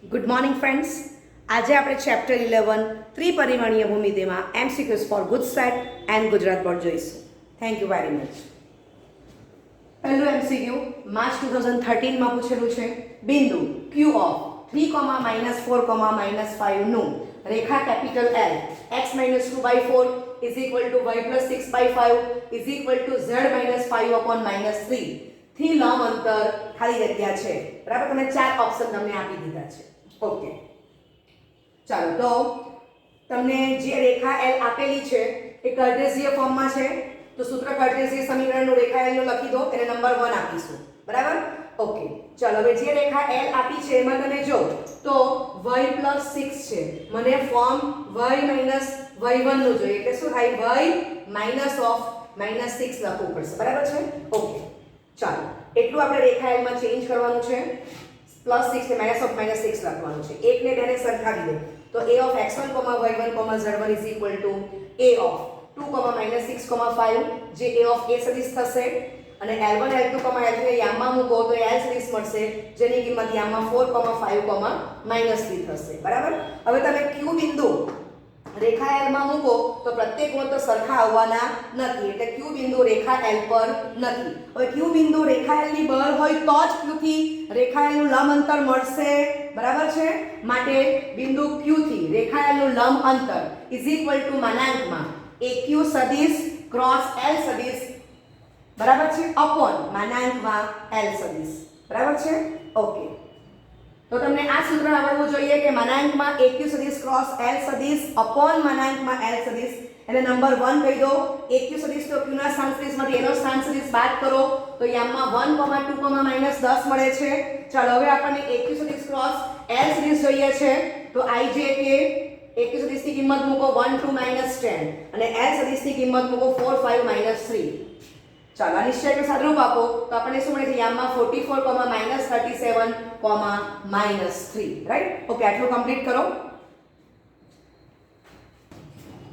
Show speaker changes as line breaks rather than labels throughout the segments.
Good morning friends. આજે આપણે chapter 11 ત્રિપરિમાણીય ભૂમિતિમાં MCQs for good set and Gujarat board જોઈશું. Thank you very much. પહેલું MCQ માર્ચ 2013માં પૂછેલું છે. બિંદુ Q ઓફ 3, -4, -5 નું રેખા capital L x - 2/4 is equal to y plus 6/5 is equal to z - 5/-3 થી લંબ અંતર ખાલી જગ્યા છે. બરાબર, તમે ચાર ઓપ્શન તમને આપી દીધા છે. ઓકે, ચાલો તો તમને જે રેખા L આપેલી છે એ કાર્ટેશિયન ફોર્મમાં છે, તો સૂત્ર કાર્ટેશિયન સમીકરણનું રેખા L નું લખી દો, એને નંબર 1 આપીશું. બરાબર, ઓકે. ચાલો હવે જે રેખા L આપી છે એમાં તમે જો તો y + 6 છે, મને ફોર્મ y - y1 નું જોઈએ, એટલે શું થાય y - લખવું પડશે. બરાબર છે, ઓકે. ચાલો એટલું આપણે રેખા L માં ચેન્જ કરવાનું છે. +6 ને -6 લખવાનું છે. એક ને બેને સરખાવી દો તો a of x1, y1, z1 is equal to a of 2, -6, 5 જે a of a સદિશ થશે, અને L1, L2, L3 ને યામમાં મૂકો તો L સદિશ મળશે, જેની કિંમત યામમાં 4, 5, -3 થશે. બરાબર, હવે તમે q બિંદુ રેખા L માં મૂકો તો પ્રત્યેક વૃત્ત સરખા આવવાના નથી, એટલે q બિંદુ રેખા L પર નથી. હવે q બિંદુ રેખા L ની બહાર હોય તો જ q થી રેખા L નું લંબ અંતર મળશે. બરાબર છે, માટે બિંદુ q થી રેખા L નું લંબ અંતર ઇઝ ઇક્વલ ટુ માનાંકમાં aq સદિશ ક્રોસ L સદિશ, બરાબર છે, અપોન માનાંકમાં L સદિશ. બરાબર છે, ઓકે. તો તમને આ સૂત્ર આવડવું જોઈએ કે માનાંકમાં aq સદિશ ક્રોસ L સદિશ અપોન માનાંકમાં L સદિશ, એટલે નંબર 1 કહી દો. aq સદિશ તો q ના સ્થાન સદિશમાંથી એનો સ્થાન સદિશ બાદ કરો તો યામમાં 1, 2, -10 મળે છે. ચાલો હવે આપણને aq સદિશ ક્રોસ L સદિશ જોઈએ છે, તો ij કે aq સદિશની કિંમત મૂકો 1, 2, -10 અને L સદિશની કિંમત મૂકો 4, 5, -3. ચાલો આ નિશ્ચયનું સાદરૂપ આપો તો આપણને શું મળે છે? યામમાં 44, -37, -3. Right, okay. આટલું કમ્પ્લીટ કરો.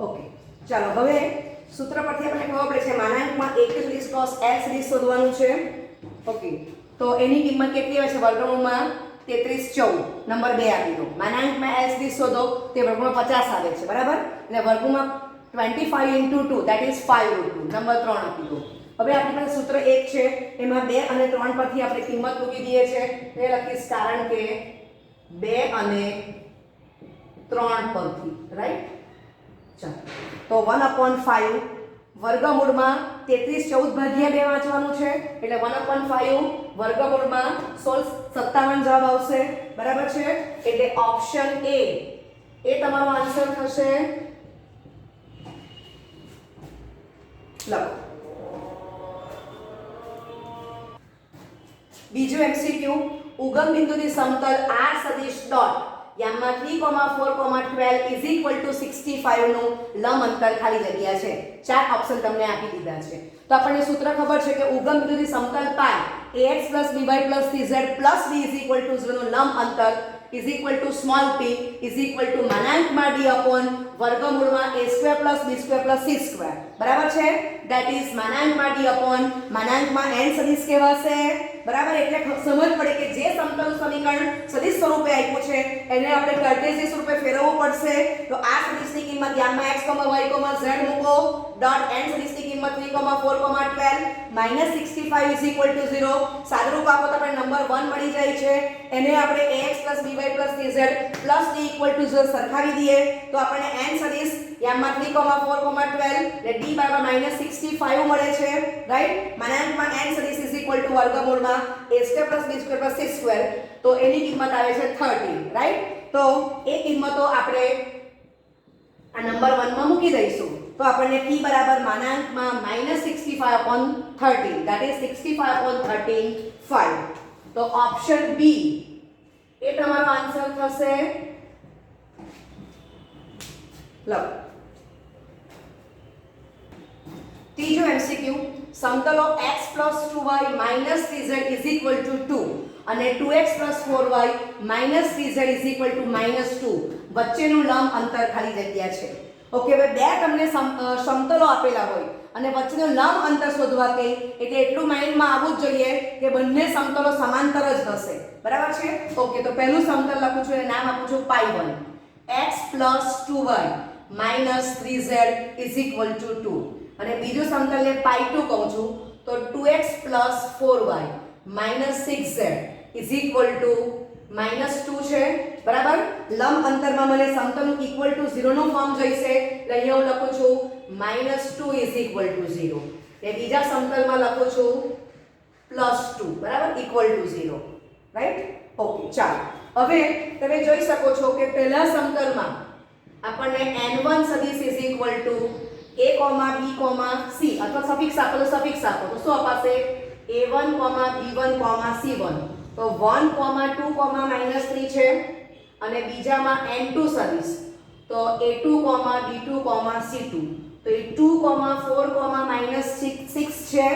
ઓકે, ચાલો હવે સૂત્ર પરથી આપણને ખબર પડે છે માનાંકમાં aq સદિશ ક્રોસ L સદિશ શોધવાનું છે. ઓકે, તો એની કિંમત કેટલી આવે છે? વર્ગમૂળમાં 33, 14 નંબર 2 આપી દો. માનાંકમાં L સદિશ શોધો, તે વર્ગમૂળમાં 50 આવે છે. બરાબર, એટલે વર્ગમૂળમાં 25 * 2 that is 5√2 નંબર 3 આપી દો. હવે આપણી પાસે સૂત્ર 1 છે, એમાં 2 અને 3 પરથી આપણે કિંમત મૂકી દઈએ છે. એ લખીશ કારણ કે 2 અને 3 પરથી. રાઈટ, ચાલો તો 1/5 વર્ગમૂળમાં 33, 14 / 2 વાંચવાનું છે, એટલે 1/5 વર્ગમૂળમાં 16, 57 જવાબ આવશે. બરાબર છે, એટલે ઓપ્શન એ તમારો આન્સર થશે. લખો. બીજું MCQ, ઉગમ બિંદુથી સમતલ R સદિશ ડોટ યામમાં 3, 4, 12 is equal to 65 નું લંબ અંતર ખાલી જગ્યા છે. ચાર ઓપ્શન તમને આપી દીધા છે. તો આપણને સૂત્ર ખબર છે કે ઉગમ બિંદુથી સમતલ પાય ax + by + cz + d is equal to 0 નું લંબ અંતર is equal to small p is equal to માનાંકમાં d upon વર્ગમૂળમાં a² + b² + c². બરાબર છે, that is માનાંકમાં d upon માનાંકમાં n સદિશ કહેવાશે. બરાબર, એટલે સમજ પડે કે જે સમતલ સમીકરણ સદિશ સ્વરૂપે આપ્યું છે એને આપણે કાર્ટેશિયન સ્વરૂપે ફેરવવું પડશે. તો આ સદિશની કિંમત યામમાં x, y, z મૂકો, ડોટ n સદિશની કિંમત 3, 4, 12 -65 is equal to 0. સાદરૂપ આપો તો આપણે નંબર 1 મળી જાય છે. એને આપણે ax + by + cz + d equal to 0 સરખાવી દઈએ તો આપણને n સદિશ યામમાં 3, 4, 12 એટલે d બરાબર -65 મળે છે. રાઈટ, માનાંકમાં n સદિશ is equal to વર્ગમૂળમાં a² + b² + c², તો એની કિંમત આવે છે 30. રાઈટ, તો એ કિંમતો આપણે આ નંબર 1 માં મૂકી દઈશું તો આપણને p બરાબર માનાંકમાં -65/13 that is 65/13 5. તો ઓપ્શન બી એ તમારો આન્સર થશે. લખો. ત્રીજો MCQ, સમતલો x + 2y - 3z is equal to 2 અને 2x + 4y - 3z is equal to -2 વચ્ચેનું લંબ અંતર ખાલી જગ્યા છે. ઓકે, હવે બે તમને સમતલો આપેલા હોય અને વચ્ચેનું લંબ અંતર શોધવા કહે એટલે એટલું માઇન્ડમાં આવવું જ જોઈએ કે બંને સમતલો સમાંતર જ હશે. બરાબર છે? ઓકે, તો પહેલું સમતલ લખું છું અને નામ આપું છું π1. x + 2y - 3z = 2 અને બીજું સમતલને π2 કહું છું તો 2x + 4y - 6z = -2 છે. બરાબર? લંબ અંતરમાં મને સમતલનું ઇક્વલ ટુ 0 નું ફોર્મ જોઈશે એટલે અહીંયા હું લખું છું -2 = 0. એ બીજા સમતલમાં લખું છું +2. બરાબર? = 0. રાઈટ? ઓકે, ચાલો. હવે તમે જોઈ શકો છો કે પહેલા સમતલમાં આપણને n1 સદિશ = a, b, c અથવા સફિક્સ આપો તો સફિક્સ આપો તો શું અપાશે? a1, b1, c1 તો 1, 2, -3 છે અને બીજામાં n2 સદિશ તો a2, b2, c2 તો એ 2, 4, -6 છે.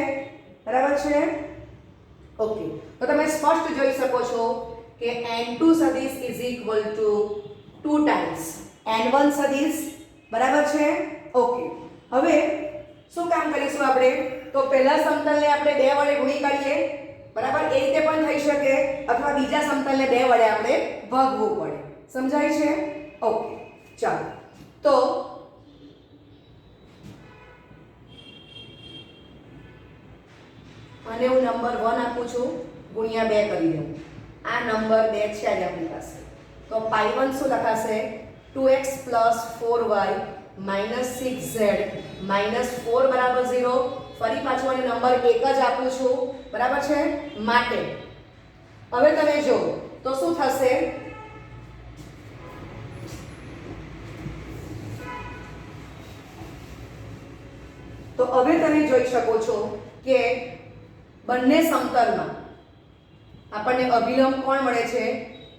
બરાબર છે? ઓકે, તો તમે સ્પષ્ટ જોઈ શકો છો કે n2 સદિશ = 2 ટાઈમ્સ n1 સદિશ. બરાબર છે? ઓકે, હવે શું કામ કરીશું આપણે? તો પહેલા સમતલને આપણે 2 વડે ગુણી કરીએ. બરાબર? એ રીતે પણ થઈ શકે અથવા બીજા સમતલને 2 વડે આપણે ભાગવું પડે. સમજાય છે? ઓકે, ચાલો. તો અને હું નંબર 1 આપું છું ગુણ્યા 2 કરી દઉં. આ નંબર 2 છે આજે આપણી પાસે. તો π1 શું લખાશે? 2x + 4y - 6z -4 = 0. ફરી પાછું અને નંબર 1 જ આપું છું. બરાબર છે? માટે હવે તમે જો તો શું થશે? તો હવે તમે જોઈ શકો છો કે બંને સમતલમાં આપણને અભિલંબ કોણ મળે છે?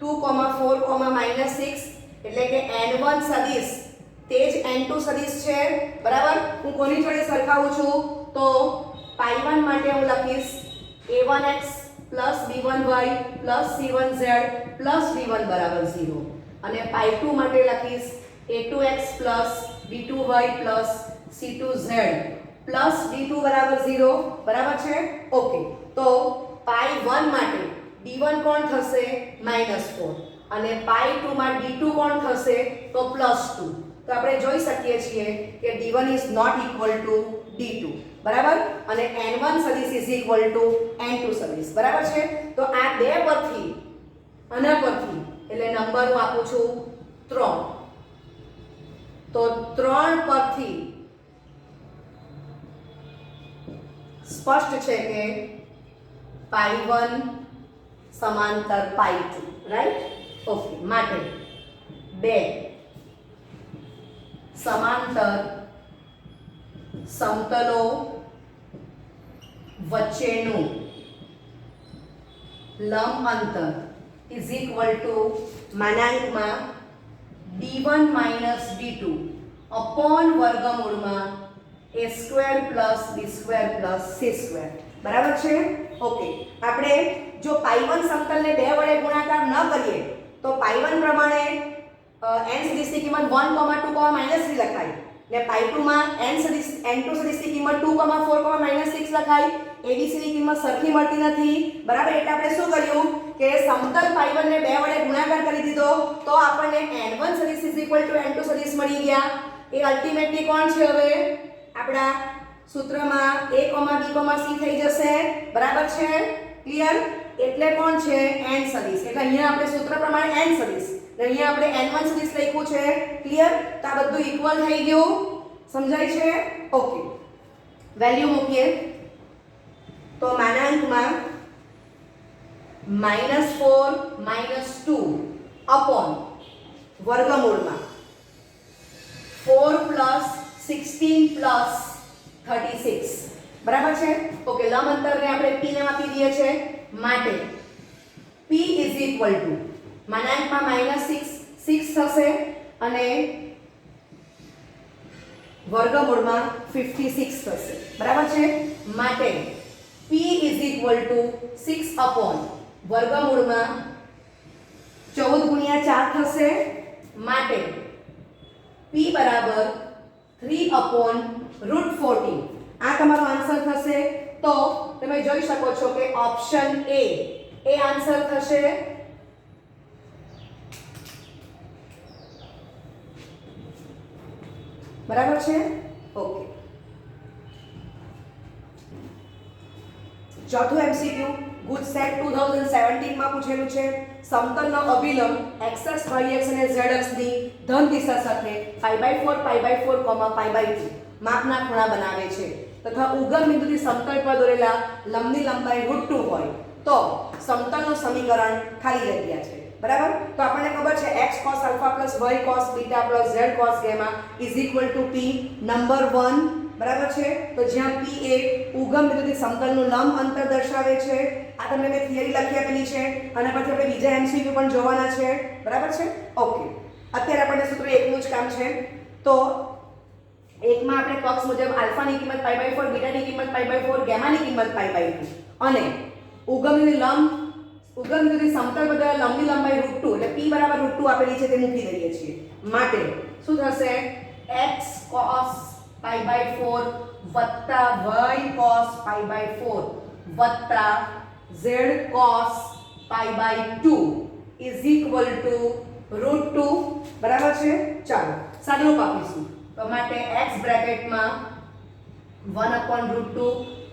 2, 4, -6 એટલે કે n1 સદિશ તે જ n2 સદિશ છે. બરાબર? હું કોની જોડે સરખાવું છું? તો π1 માટે હું લખીશ a1x + b1y + c1z + d1 = 0 અને π2 માટે લખીશ a2x + b2y + c2z + d2 = 0. બરાબર છે? ઓકે, તો π1 માટે d1 કોણ થશે? -4 અને π2 માં d2 કોણ થશે? તો +2. તો આપણે જોઈ શકીએ છીએ કે d1 = d2. બરાબર? અને n1 સદિશ = n2 સદિશ. બરાબર છે? તો આ બે પરથી આના પરથી એટલે નંબર હું આપું છું 3. તો 3 પરથી સ્પષ્ટ છે કે π1 સમાંતર π2. રાઈટ? ઓકે, માટે 2 સમાંતર સમતલો વચ્ચેનું લંબ અંતર માનાંકમાં d1 - d2 અપોન વર્ગમૂળમાં a² + b² + c². બરાબર છે? ઓકે, આપણે જો π1 સમતલને 2 વડે ગુણાકાર ન કરીએ તો π1 પ્રમાણે n સદિશની કિંમત 1, 2, -3 લખાય ને π2 માં n2 સદિશની કિંમત 2, 4, -6 લખાય. abc ની કિંમત સરખી મળતી નથી. બરાબર? એટલે આપણે શું કર્યું કે સમતલ π1 ને 2 વડે ગુણાકાર કરી દીધો તો આપણને n1 સદિશ = n2 સદિશ મળી ગયા. એ અલ્ટિમેટલી કોણ છે? હવે આપણા સૂત્રમાં a, b, c થઈ જશે. બરાબર છે? ક્લિયર? એટલે કોણ છે? n સદિશ. એટલે અહીંયા આપણે સૂત્ર પ્રમાણે n સદિશ અને અહીંયા આપણે n1 સદિશ લખ્યું છે. ક્લિયર? તો આ બધું ઇક્વલ થઈ ગયું. સમજાય છે? ઓકે, વેલ્યુ મૂકીએ તો માનાંકમાં -4 - 2 અપોન વર્ગમૂળમાં 4 + 16 + 36. બરાબર છે? ઓકે, લંબ અંતરને આપણે p ને આપી દઈએ છે માટે p = માનાંકમાં -6 થશે અને વર્ગમૂળમાં 56 થશે. બરાબર છે? માટે p = 6 અપોન વર્ગમૂળમાં 14 × 4 થશે. માટે p = 3 / √14. આ તમારો આન્સર થશે. તો તમે જોઈ શકો છો કે ઓપ્શન એ આન્સર થશે. બરાબર છે? ઓકે. ચોથું MCQ ગુજસેટ 2017 માં પૂછેલું છે. સમતલનો અભિલંબ xx yx અને zx ની ધન દિશા સાથે π/4 π/4, π/2 માપના ખૂણા બનાવે છે તથા ઉગમ બિંદુથી સમતલ પર દોરેલા લંબની લંબાઈ √2 હોય તો સમતલનું સમીકરણ ખાલી જગ્યા છે. બરાબર? તો આપણને ખબર છે x cos alpha plus y cos beta plus z cos gamma is equal to p number 1. બરાબર છે? તો જ્યાં p એ ઉગમ બિંદુથી સમતલનું લંબ અંતર દર્શાવે છે. આ તમને મેં થિયરી લખી આપેલી છે અને પછી આપણે બીજા MCQ પણ જોવાના છે. બરાબર છે? ઓકે. અત્યારે આપણને સૂત્ર એકનું જ કામ છે. તો એકમાં આપણે પક્ષ મુજબ આલ્ફાની કિંમત π/4, બીટાની કિંમત π/4, ગામાની કિંમત π/2 અને ઉગમ બિંદુથી સમતલ પર દોરેલા લંબની લંબાઈ √2 એટલે p બરાબર √2 આપેલી છે તે મૂકી દઈએ છીએ. માટે શું થશે? x cos π/4 વત્તા y cos π/4 વત્તા z cos π/2 is equal to √2. બરાબર છે? ચાલો સાદુરૂપ આપીશું. તો માટે x બ્રેકેટમાં 1/√2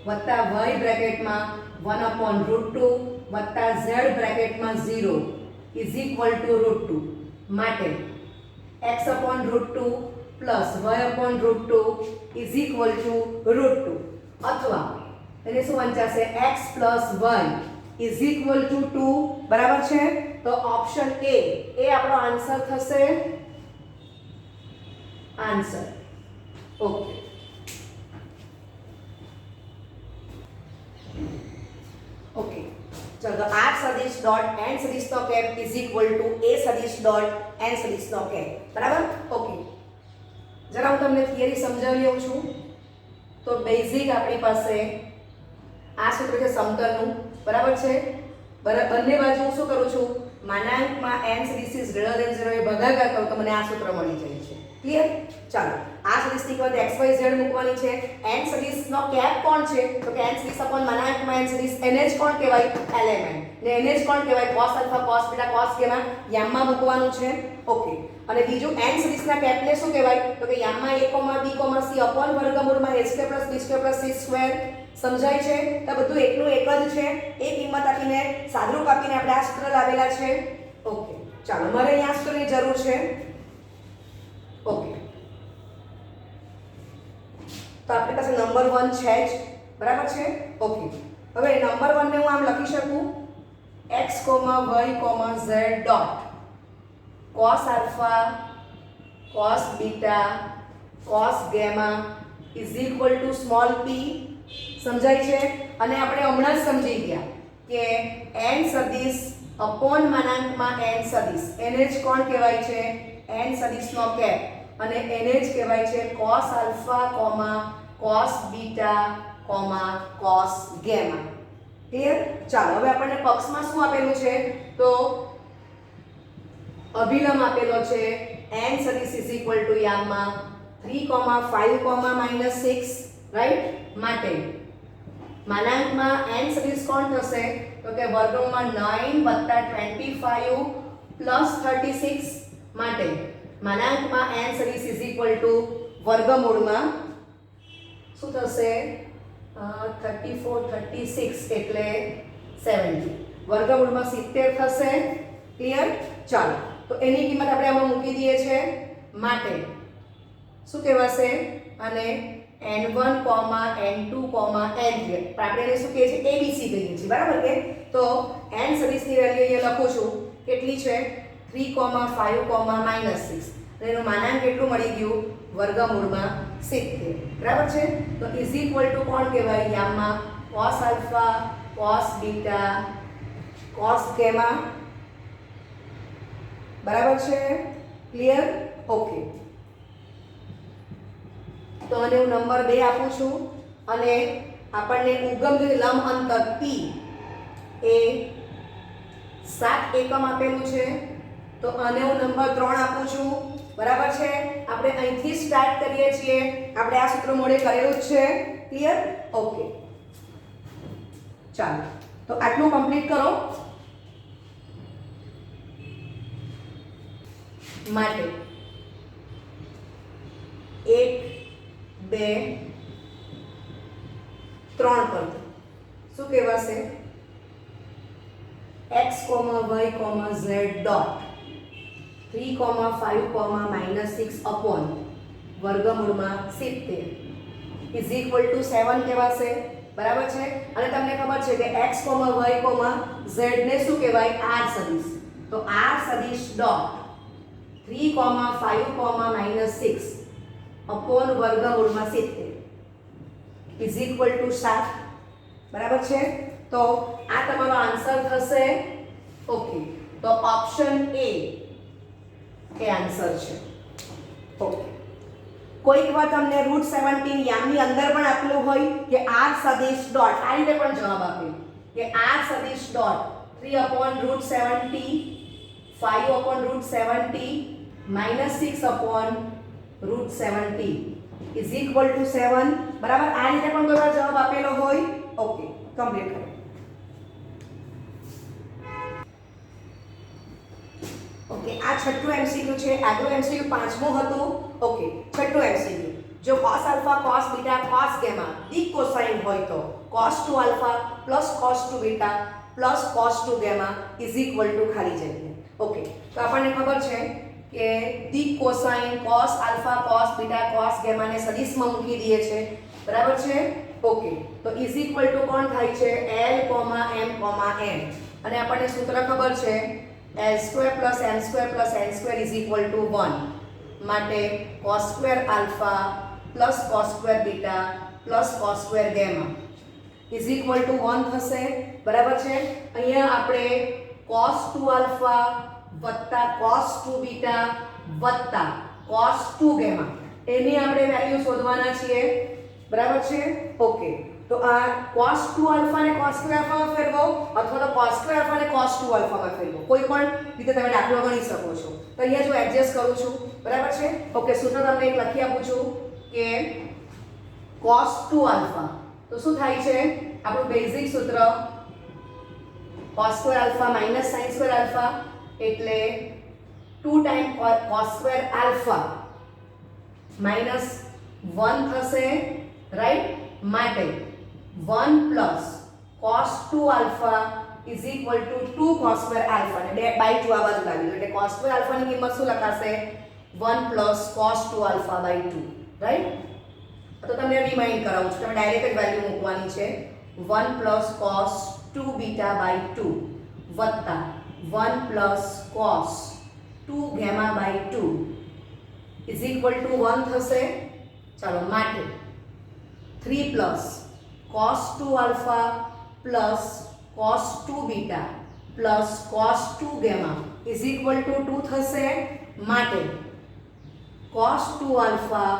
વત્તા y બ્રેકેટમાં 1/√2 વત્તા z બ્રેકેટમાં 0 is equal to √2. માટે x/√2 plus y/√2 is equal to √2 અથવા એને શું વંચાશે x plus y is equal to 2. બરાબર છે? તો ઓપ્શન એ આપણો આન્સર થશે. Answer okay. ઓકે ચલો r સદિશ ડોટ n સદિશ નો cap is equal to a સદિશ ડોટ n સદિશ નો કેપ. બરાબર? ઓકે. જરા હું તમને થિયરી સમજાવી લઉં છું. તો બેઝિક આપણી પાસે આ સૂત્ર છે સમતલનું. બરાબર છે? બંને બાજુ હું શું કરું છું? માનાંકમાં n સદિશ ગ્રેટર ધેન 0 એ ભાગાકાર કરું તો મને આ સૂત્ર મળી જાય છે. ક્લિયર? ચાલો આ સદિશની કિંમત x y z મૂકવાની છે. n સદિશનો કેપ કોણ છે? તો કે n સદિશ અપોન માનાંકમાં n સદિશ એને જ કોણ કહેવાય? એલિમેન્ટ. ને એને જ કોણ કહેવાય? cos alpha cos beta cos gamma યામમાં મૂકવાનું છે. ઓકે. અને બીજું n સદિશના કેપને શું કહેવાય? તો કે યામમાં a, b, c અપોન વર્ગમૂળમાં a² + b² + c². સમજાય છે? તો બધું એકનું એક જ છે. એ કિંમત આપીને સાદુરૂપ આપીને આપણે આ સૂત્ર લાવેલા છે. ઓકે. ચાલો મારે અહીંયા સૂત્રની જરૂર છે. ઓકે. તો આપણી પાસે નંબર 1 છે જ. બરાબર છે? ઓકે. હવે નંબર 1 ને હું આમ લખી શકું x, y, z dot cos alpha cos beta cos gamma is equal to small p. સમજાય છે? અને આપણે હમણાં જ સમજી ગયા કે n સદિશ અપોન માનાંકમાં n સદિશ એને જ કોણ કહેવાય છે? n સદિશનો કેપ અને એને જ કહેવાય છે cos alpha, cos beta, cos gamma. Clear? ચાલો હવે આપણને પક્ષમાં શું આપેલું છે? તો અભિલંબ આપેલો છે n સદિશ is equal to યામમાં 3, 5, -6. રાઈટ? માટે માનાંકમાં n સદિશ કોણ થશે? તો કે વર્ગમૂળમાં 9 + 25 + 36. માટે માનાંકમાં n સદિશ is equal to વર્ગમૂળમાં શું થશે? 34, 36 એટલે 70. વર્ગમૂળમાં 70 થશે. ક્લિયર? ચાલો તો એની કિંમત આપણે આમાં મૂકી દઈએ છે. માટે શું કહેવાશે? અને n1, n2, n3 આપણે એને શું કહીએ છીએ? abc કહીએ છીએ. બરાબર કે? તો n સદિશની વેલ્યુ અહીંયા લખું છું. કેટલી છે? 3, 5, -6. અને એનું માનાંક કેટલું મળી ગયું? વર્ગમૂળમાં 70. બરાબર છે? તો ઇઝ ઇક્વલ ટુ કોણ કહેવાય? યામમાં cos alpha cos beta cos gamma. બરાબર છે? ક્લિયર? ઓકે. તો આને હું નંબર 2 આપું છું અને આપણને ઉગમ લંબ અંતર p એ 7 એકમ આપેલું છે. તો આને હું નંબર 3 આપું છું. બરાબર છે? આપણે અહીંથી સ્ટાર્ટ કરીએ છીએ. આપણે આ સૂત્ર મોડે કરેલું જ છે. ક્લિયર? ઓકે, ચાલો તો આટલું કમ્પ્લીટ કરો. માટે 1 2 3 પરથી શું કહેવાશે? x, y, z dot 3, 5, -6 upon વર્ગમૂળમાં 70 ઇઝ ઇક્વલ ટુ 7 કહેવાશે. બરાબર છે? અને તમને ખબર છે કે x, y, z ને શું કહેવાય? r સદિશ. તો r સદિશ ડોટ 3, 5, -6 અપોન વર્ગમૂળમાં 70 ઇઝ ઇક્વલ ટુ 7. બરાબર છે? તો આ તમારો આન્સર થશે. ઓકે, તો ઓપ્શન એ આન્સર છે. ઓકે, કોઈક વાર તમને √17 યામની અંદર પણ આપેલું હોય કે r સદિશ ડોટ આ રીતે પણ જવાબ આપે કે r સદિશ ડોટ 3/√70 5/√70 -6/√70 ઇઝ ઇક્વલ ટુ 7. બરાબર? આ રીતે પણ કોઈ વાર જવાબ આપેલો હોય. ઓકે, કમ્પ્લીટ કરો. ઓકે, આ છઠ્ઠું એમસીક્યુ છે. આગલું એમસીક્યુ પાંચમું હતું. ઓકે, છઠ્ઠું એમસીક્યુ, જો cos alpha cos beta cos gamma દિક કોસાઇન હોય તો cos 2 alpha cos 2 beta cos 2 gamma is equal to ખાલી જગ્યા. ઓકે, તો આપણને ખબર છે કે દિક cosine cos alpha cos beta cos gamma ને સદિશમાં મૂકી દઈએ છે. બરાબર છે? ઓકે, તો ઇઝ ઇક્વલ ટુ કોણ થાય છે? l, m, n. અને આપણને સૂત્ર ખબર છે l² + m² + n² is equal to 1. માટે cos² alpha cos² beta cos² gamma is equal to 1 થશે. બરાબર છે? અહીંયા આપણે cos 2 alpha cos 2 beta cos 2 gamma એની આપણે વેલ્યુ શોધવાના છીએ. બરાબર છે? ઓકે, તો આ cos 2 આલ્ફા ને cos 2 આલ્ફામાં ફેરવો અથવા તો cos 2 આલ્ફા ને cos 2 આલ્ફામાં ફેરવો. કોઈ પણ રીતે તમે દાખલો ગણી શકો છો. તો અહીંયા જો એડજસ્ટ કરું છું. બરાબર છે? ઓકે, સૂત્ર તમને એક લખી આપું છું કે cos 2 આલ્ફા તો શું થાય છે? આપણું બેઝિક સૂત્ર cos square alpha - sin square alpha એટલે 2 ટાઈમ cos સ્ક્વેર આલ્ફા -1 થશે. રાઈટ? માટે 1 plus cos 2 alpha is equal to 2 cos square alpha ને 2/2 આ બાજુ લાવી દો એટલે cos સ્ક્વેર આલ્ફા ની કિંમત શું લખાશે? 1 plus cos 2 alpha by 2. Right? તો તમને રિમાઇન્ડ કરાવું છું, તમે ડાયરેક્ટ જ વેલ્યુ મૂકવાની છે. 1 પ્લસ cos 2 બીટા બાય 2 વત્તા 1 plus cos 2 gamma by 2 is equal to 1 થશે. ચાલો, માટે 3 plus cos 2 alpha plus cos 2 beta plus cos 2 gamma is equal to 2 થશે. માટે cos 2 alpha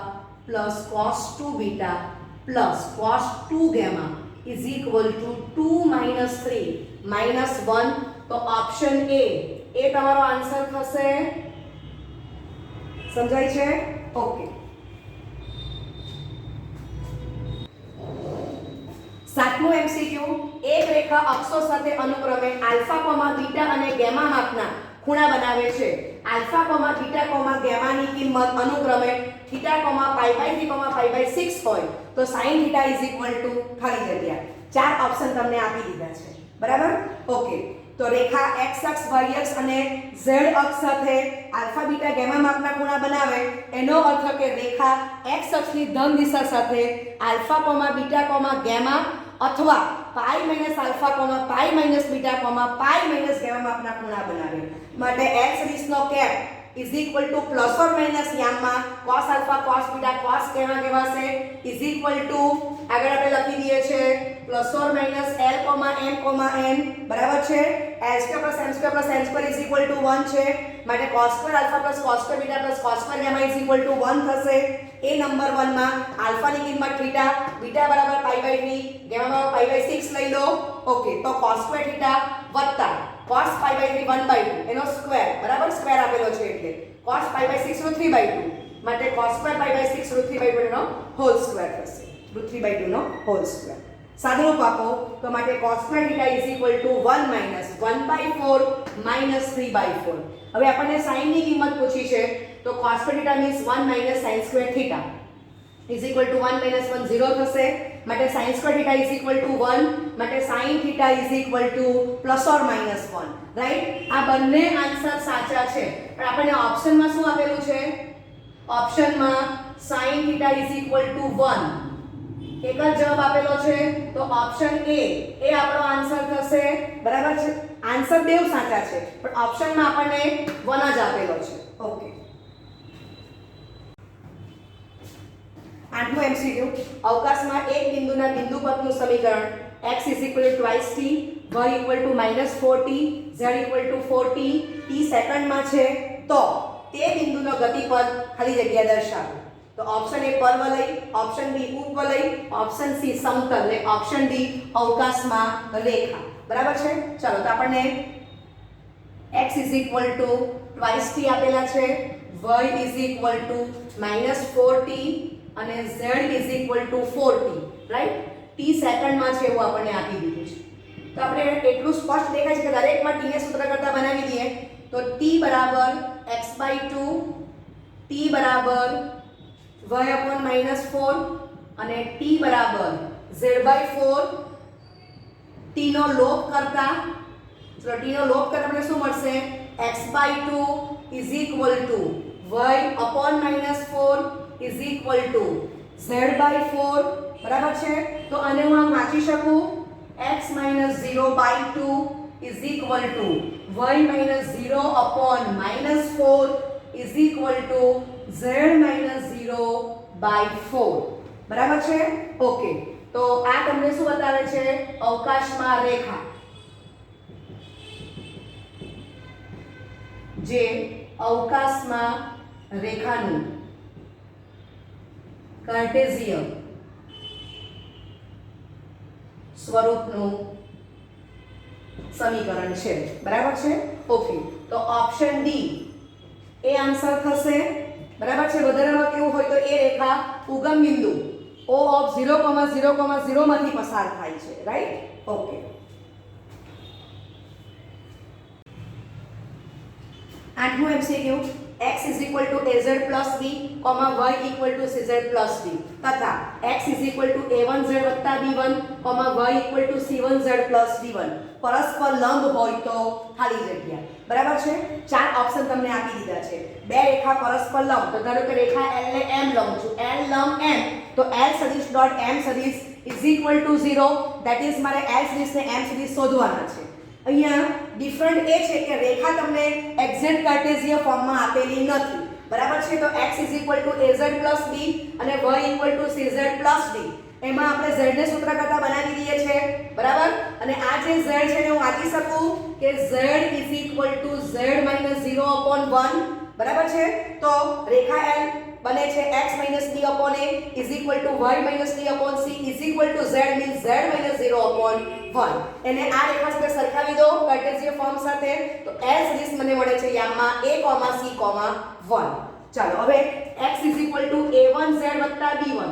plus cos 2 beta plus cos 2 gamma is equal to 2 - 3 -1. તો option A તમારો answer થશે. સમજાય છે? ઓકે, સાતમું એમસીક્યુ, એક રેખા અક્ષો સાથે અનુક્રમે આલ્ફા, બીટા અને ગામા માપના ખૂણા બનાવે છે. આલ્ફા, બીટા, ગામાની કિંમત અનુક્રમે θ, π/3, π/6 હોય તો sin θ ઇઝ ઇક્વલ ટુ ખાલી જગ્યા. 4 ઓપ્શન તમને આપી દીધા છે. બરાબર? ઓકે, તો રેખા x અક્ષ, y અક્ષ અને z અક્ષ સાથે આલ્ફા, બીટા, ગામા માપના ખૂણા બનાવે એનો અર્થ કે રેખા x અક્ષની ધન દિશા સાથે આલ્ફા, બીટા, ગામા અથવા pi minus alpha, pi minus beta, pi minus gamma માપના ખૂણા બનાવે. માટે x સદિશનો cap is equal to plus or minus યામમાં cos alpha, cos beta, cos gamma કહેવાશે ઇઝ ઇક્વલ ટુ આગળ આપણે લખી દઈએ છે plus or minus l, m, n. બરાબર છે? l² + m² + n² is equal to 1 છે. માટે cos square alpha + cos square beta + cos square gamma is equal to 1 થશે. એ નંબર 1 માં આલ્ફાની કિંમત θ, બીટા બરાબર π/3, ગામા બરાબર π/6 લઈ લો. ઓકે, તો cos સ્ક્વેર θ વત્તા cos π/3 1/2 એનો સ્ક્વેર. બરાબર? સ્ક્વેર આપેલો છે એટલે cos π/6 નો 3/2 માટે cos સ્ક્વેર π/6 √3/2 એનો હોલ સ્ક્વેર થશે. √3/2 નો હોલ સ્ક્વેર. સાદુરૂપ આપો તો માટે cos square theta is equal to 1 minus 1/4 minus 3/4. હવે આપણને sin ની કિંમત પૂછી છે તો cos square theta means 1 minus sin square theta is equal to 1 minus 1 0 થશે. માટે sin square theta is equal to 1 માટે sin theta is equal to plus or minus 1. Right, આ બંને આન્સર સાચા છે. પણ આપણને ઓપ્શનમાં શું આપેલું છે? ઓપ્શનમાં sin theta is equal to 1 એક જ જવાબ આપેલો છે. તો ઓપ્શન એ આપણો આન્સર થશે. બરાબર છે, આન્સર બેવ સાચા છે પણ ઓપ્શનમાં આપણને 1 જ આપેલો છે. ઓકે, આઠમું MCQ. અવકાશમાં એક બિંદુના બિંદુપથનું સમીકરણ x = 2t, y = -4t, z = 4t, t સેકન્ડમાં છે તો તે બિંદુનો ગતિપથ ખાલી જગ્યા દર્શાવો. તો ઓપ્શન એ પર્વલય, ઓપ્શન બી ઉપવલય, ઓપ્શન સી સમતલ ને ઓપ્શન ડી અવકાશમાં રેખા. બરાબર છે. ચલો તો આપણને x = 2t આપેલા છે, y = -4t અને z = 4t. રાઈટ, t સેકન્ડમાં છે એવું આપણને આપી દીધું છે. તો આપણે એટલું સ્પષ્ટ દેખાય છે કે દરેકમાં t ને સૂત્ર કરતા બનાવી દઈએ. તો t = x/2, t = y/-4 અને t = z/4. t નો લોપ કરતા, ચલો t નો લોપ કરતા આપણે શું મળશે? x/2 = y/-4 = z/4. બરાબર છે. તો આને હું આમ વાંચી શકું x - 0/2 = y - 0/-4 z - 0/4. બરાબર છે. ઓકે, તો આ તમને શું બતાવે છે? અવકાશમાં રેખા, જે અવકાશમાં રેખાનું કાર્ટેશિયન સ્વરૂપનું સમીકરણ છે. બરાબર છે. ઓકે, તો ઓપ્શન ડી એ આન્સર થશે. બરાબર છે. વધારામાં કેવું હોય તો એ રેખા ઉગમ બિંદુ O of 0,0,0 માંથી પસાર થાય છે. રાઈટ. ઓકે, આઠમું MCQ. x = az + b, y = cz + d તથા x = a1z + b1, y = c1z + d1 પરસ્પર લંબ હોય તો ખાલી જગ્યા. બરાબર છે. ચાર ઓપ્શન તમને આપી દીધા છે. બે રેખા પરસ્પર લંબ, તો ધારો કે રેખા L ને M લંબ છું, L લંબ M, તો L સદિશ ડોટ M સદિશ = 0. ધેટ ઇઝ મારે L સદિશ ને M સદિશ શોધવાના છે. અહીંયા ડિફરન્ટ એ છે કે રેખા તમને એક્ઝેક્ટ કાર્ટેશિયન ફોર્મમાં આપેલી નથી. બરાબર છે. તો x = az + b અને y = cz + d. એમાં આપણે z ને સૂત્ર કરતા બનાવી દઈએ છે. બરાબર, અને આ જે z છે ને હું વાંચી શકું કે z = z - 0/1. બરાબર છે. તો રેખા L બને છે x - b/a = y - d/c z means z - 0/1. એને આ રેખા સાથે સરખાવી દો કાર્ટેશિયન ફોર્મ સાથે, તો L સદિશ મને મળે છે યામમાં a, c, 1. ચાલો હવે x = a1z + b1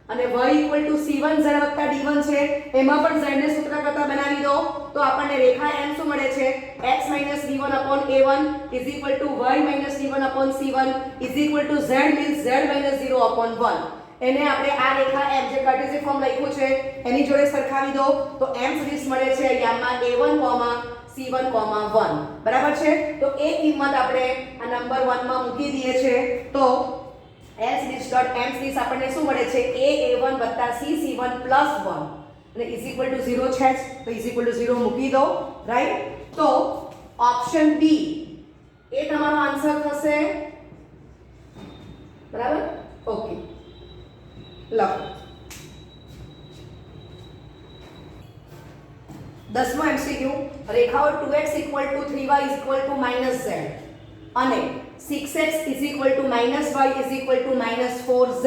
અને y = c1z + d1 છે. એમાં પણ z ને સૂત્ર કરતા બનાવી દો તો આપણને રેખા M શું મળે છે? x - b1/a1 = y - d1/c1 z means z - 0/1. એને આપણે આ રેખા M જે કાર્ટેશિયન ફોર્મ લખ્યું છે એની જોડે સરખાવી દો તો M સદિશ મળે છે યામમાં a1, c1, 1. બરાબર છે. તો એ કિંમત આપણે આ નંબર 1 માં મૂકી દઈએ છે. તો L સદિશ ડોટ M સદિશ આપણને શું મળે છે? a1 + c1 + 1 અને = 0 છે તો = 0 મૂકી દો. રાઈટ. તો ઓપ્શન બી એ તમારો આન્સર થશે. બરાબર. ઓકે, લખો. 10મો MCQ. રેખાઓ 2x = 3y = -z અને 6x = -y = -4z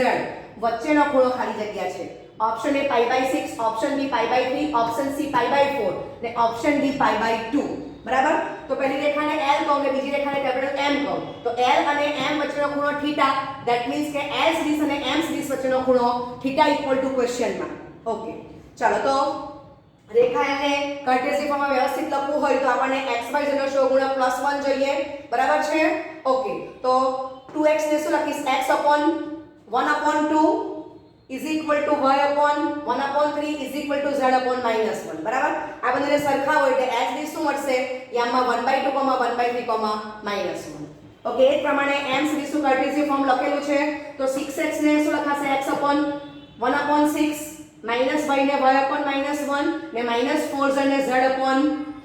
વચ્ચેનો ખૂણો ખાલી જગ્યા છે. Option A π/6, option B π/3, option C π/4 ને ઓપ્શન ડી π/2. બરાબર. તો પહેલી રેખાને L કહો અને બીજી રેખાને કેપિટલ M કહો તો L અને M વચ્ચેનો ખૂણો થીટા ધેટ મીન્સ કે L સદિશ અને M સદિશ વચ્ચેનો ખૂણો theta equal to question mark okay ચાલો તો રેખાને કાર્ટેશિયન ફોર્મમાં વ્યવસ્થિત લખવું હોય તો આપણને xy નો સહગુણક +1 જોઈએ બરાબર છે ઓકે તો 2x ને શું લખીશ x upon 1 upon 2 is equal to y upon 1 upon 3 is equal to z upon -1 બરાબર આ બંનેને સરખા હોય એટલે x ની શું મળશે યામાં 1/2, 1/3, -1 ઓકે એ જ પ્રમાણે m સીરીઝ નું કાર્ટેશિયન ફોર્મ લખેલું છે તો 6x ને શું લખાશે x upon 1 upon 6 -y ને y upon -1 ને -4z ને z upon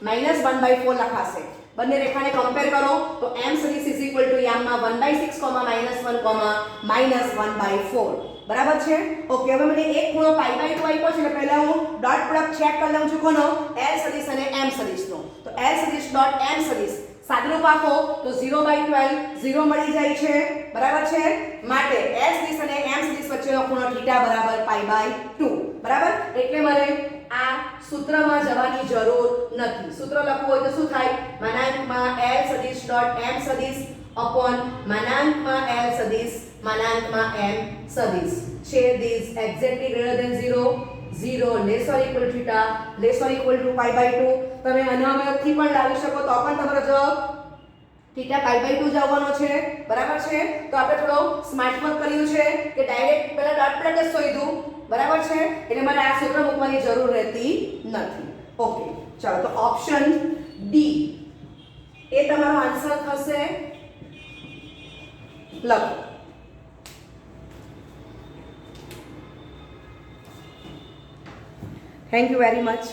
-1/4 લખાશે બંને રેખાને કમ્પેર કરો તો m series is equal to યામમાં 1/6, -1, -1/4 બરાબર છે ઓકે હવે મને એક ખૂણો π/2 આપ્યો છે એટલે પહેલા હું ડોટ પ્રોડક્ટ ચેક કરી લઉં છું કોનો L સદિશ અને M સદિશનો તો L સદિશ ડોટ M સદિશ સાદુરૂપ આપો તો 0/12 0 મળી જાય છે બરાબર છે માટે L સદિશ અને M સદિશ વચ્ચેનો ખૂણો θ બરાબર π/2 બરાબર એટલે મારે આ સૂત્રમાં જવાની જરૂર નથી સૂત્ર લખવું હોય તો શું થાય માનાંકમાં L સદિશ ડોટ M સદિશ upon માનાંકમાં L સદિશ માનાંકમાં M સદિશ છે this exactly greater than 0 less or equal to θ less or equal to π/2 તમે અનામતથી પણ લાવી શકો તો પણ તમારો જવાબ θ π/2 જ આવવાનો છે બરાબર છે તો આપણે થોડો સ્માર્ટ વર્ક કર્યું છે કે ડાયરેક્ટ પહેલા ડોટ પ્રોડક્ટ જ શોધ્યું બરાબર છે એટલે મારે આ સૂત્ર મૂકવાની જરૂર રહેતી નથી ઓકે ચાલો તો ઓપ્શન ડી એ તમારો આન્સર થશે લખો થેન્ક યુ વેરી મચ